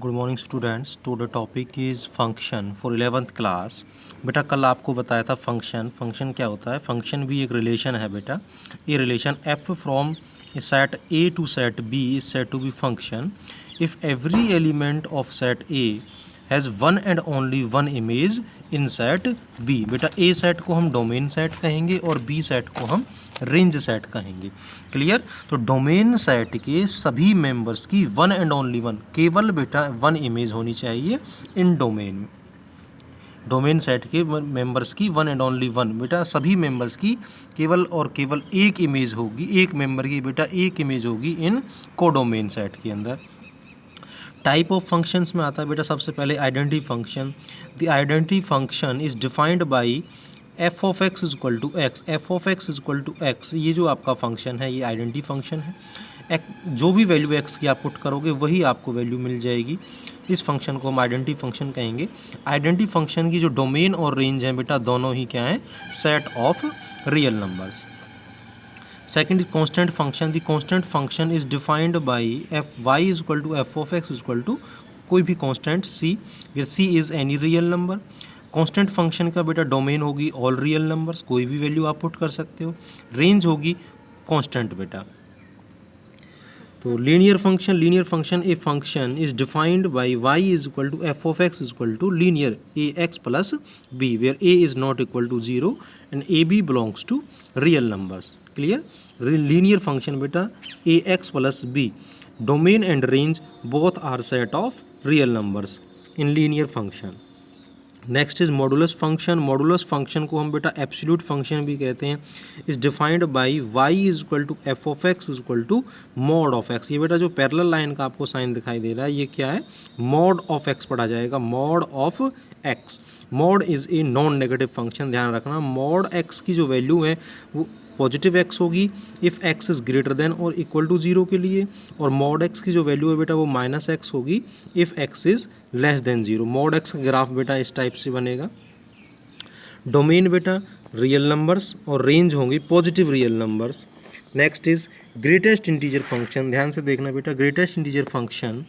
Good morning students. Today topic is function for 11th class. बेटा कल आपको बताया था फंक्शन क्या होता है। फंक्शन भी एक रिलेशन है बेटा। ये relation F from set A to set B is set to B function if every element of set A has one and only one image in set B. बेटा a set को हम domain set कहेंगे और B set को हम range set कहेंगे। Clear. तो domain set के सभी मेंबर्स की वन एंड ओनली वन, केवल बेटा वन इमेज होनी चाहिए इन डोमेन में। डोमेन सेट के मेंबर्स की वन एंड ओनली वन, बेटा सभी मेंबर्स की केवल और केवल एक इमेज होगी, एक मेंबर की बेटा एक इमेज होगी इन कोडोमेन सेट के अंदर। टाइप ऑफ फंक्शंस में आता है बेटा सबसे पहले identity function. The identity function is defined by F of x is equal to X. F of x is equal to X, ये जो आपका फंक्शन है ये आइडेंटिटी फंक्शन है। जो भी वैल्यू एक्स की आप पुट करोगे वही आपको वैल्यू मिल जाएगी। इस फंक्शन को हम आइडेंटिटी फंक्शन कहेंगे। आइडेंटिटी फंक्शन की जो डोमेन और रेंज है बेटा दोनों ही क्या है, set of real numbers. Second is constant function. The constant function is defined by fy is equal to f of x is equal to कोई भी constant c, where c is any real number। Constant function का बेटा domain होगी all real numbers, कोई भी value आप put कर सकते हो। रेंज होगी कांस्टेंट बेटा। तो linear function a function is defined by Y is equal to F of x is equal to linear a x plus b, where a is not equal to zero and a b belongs to real numbers. Clear. Linear function बेटा a x plus b, domain and range both are set of real numbers in linear function. Next is modulus function. Modulus function को हम बेटा absolute function भी कहते हैं। Is defined by Y is equal to F of x is equal to mod of X. ये बेटा जो parallel line का आपको साइन दिखाई दे रहा है ये क्या है, मॉड ऑफ एक्स पढ़ा जाएगा। Mod of x, mod is a non negative function, ध्यान रखना। मॉड एक्स की जो वैल्यू है वो पॉजिटिव एक्स होगी if X is greater than और इक्वल टू जीरो के लिए, और मॉड एक्स की जो वैल्यू है बेटा वो माइनस एक्स होगी if X is less than zero. Mod X का ग्राफ बेटा इस टाइप से बनेगा। डोमेन बेटा रियल नंबर्स और रेंज होंगी positive real numbers. Next is greatest integer function. ध्यान से देखना बेटा, greatest integer function,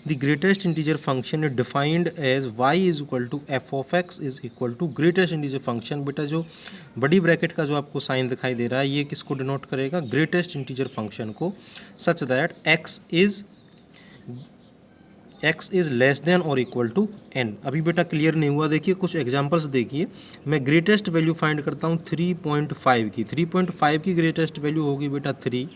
the greatest integer function is defined as Y is equal to F of x is equal to greatest integer function. बेटा जो बड़ी bracket का जो आपको साइन दिखाई दे रहा है ये किसको डिनोट करेगा, ग्रेटेस्ट इंटीजर फंक्शन को, such that x is less then और इक्वल टू एन। अभी बेटा क्लियर नहीं हुआ, देखिए कुछ एग्जांपल्स देखिए। मैं ग्रेटेस्ट वैल्यू फाइंड करता हूँ 3.5 की। 3.5 की ग्रेटेस्ट वैल्यू होगी बेटा 3।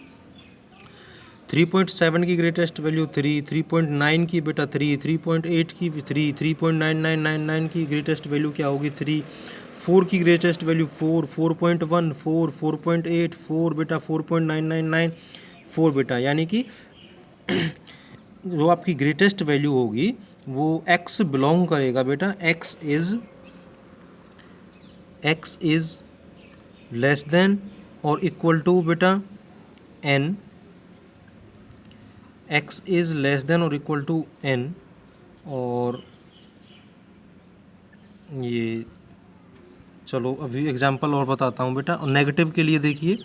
3.7 की ग्रेटेस्ट वैल्यू 3। 3.9 की बेटा 3। 3.8 की 3। 3.9999 की ग्रेटेस्ट वैल्यू क्या होगी 3। 4 की ग्रेटेस्ट वैल्यू 4। 4.1 4। 4.8 4 बेटा। 4.999 4 बेटा। यानी कि जो आपकी ग्रेटेस्ट वैल्यू होगी वो x बिलोंग करेगा बेटा, x इज लेस देन और इक्वल टू बेटा n। x is less than और इक्वल टू n। और ये चलो अभी एग्जांपल और बताता हूँ बेटा। और नेगेटिव के लिए देखिए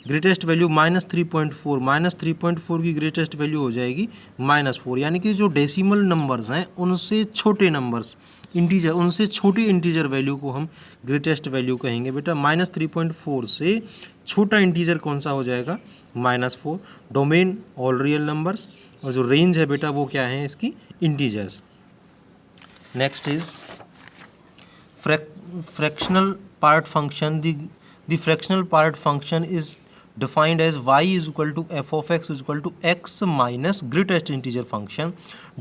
ग्रेटेस्ट वैल्यू -3.4। -3.4 की ग्रेटेस्ट वैल्यू हो जाएगी -4। यानी कि जो डेसिमल नंबर्स हैं उनसे छोटे नंबर्स, इंटीजर, उनसे छोटी इंटीजर वैल्यू को हम ग्रेटेस्ट वैल्यू कहेंगे बेटा। -3.4 से छोटा इंटीजर कौन सा हो जाएगा, -4। डोमेन ऑल रियल नंबर्स, और जो रेंज है बेटा वो क्या है इसकी, integers. Next is fractional part function. The fractional part function is defined as y is equal to f of x is equal to x minus greatest integer function,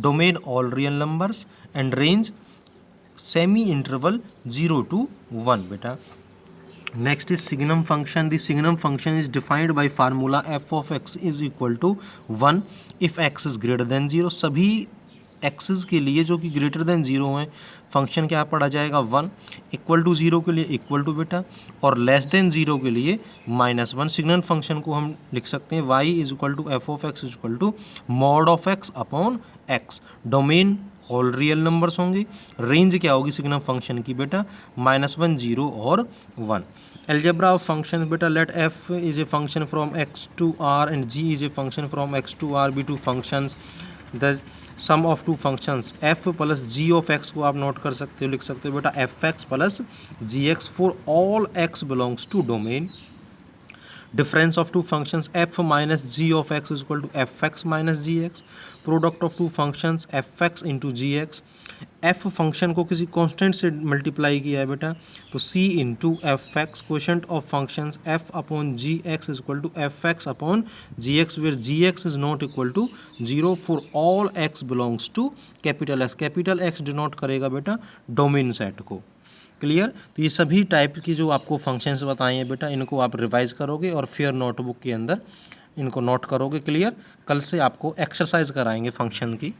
domain all real numbers and range semi interval 0 to 1 beta. Next is signum function. The signum function is defined by formula f of x is equal to 1 if x is greater than 0। सभी access के लिए जो कि greater than zero हैं function क्या पढ़ा जाएगा 1, equal to zero के लिए इक्वल टू बेटा, और लेस देन जीरो के लिए -1। सिग्नल फंक्शन को हम लिख सकते हैं y is equal to F of x is equal to mod of X upon X. Domain all real numbers होंगे। रेंज क्या होगी सिग्नल फंक्शन की बेटा, -1 0 और 1। एल्जेब्रा ऑफ फंक्शन बेटा, let f is a function from x to r and g is a function from x to r be two functions. Sum of two functions F plus G of X को आप note कर सकते हो, लिख सकते हो बेटा F X plus G X for all X belongs to domain. Difference of two functions f minus g of x is equal to fx minus gx. Product of two functions fx into gx. f function को किसी constant से multiply किया है बेटा, तो c into F X question of functions f upon G X is equal to F X upon G X, where G X is not equal to 0 for all x belongs to capital X. Capital X denote करेगा बेटा domain set को। Clear. तो ये सभी type की जो आपको functions बताए हैं बेटा, इनको आप रिवाइज करोगे और फिर नोटबुक के अंदर इनको नोट करोगे। क्लियर। कल से आपको एक्सरसाइज कराएंगे फंक्शन की।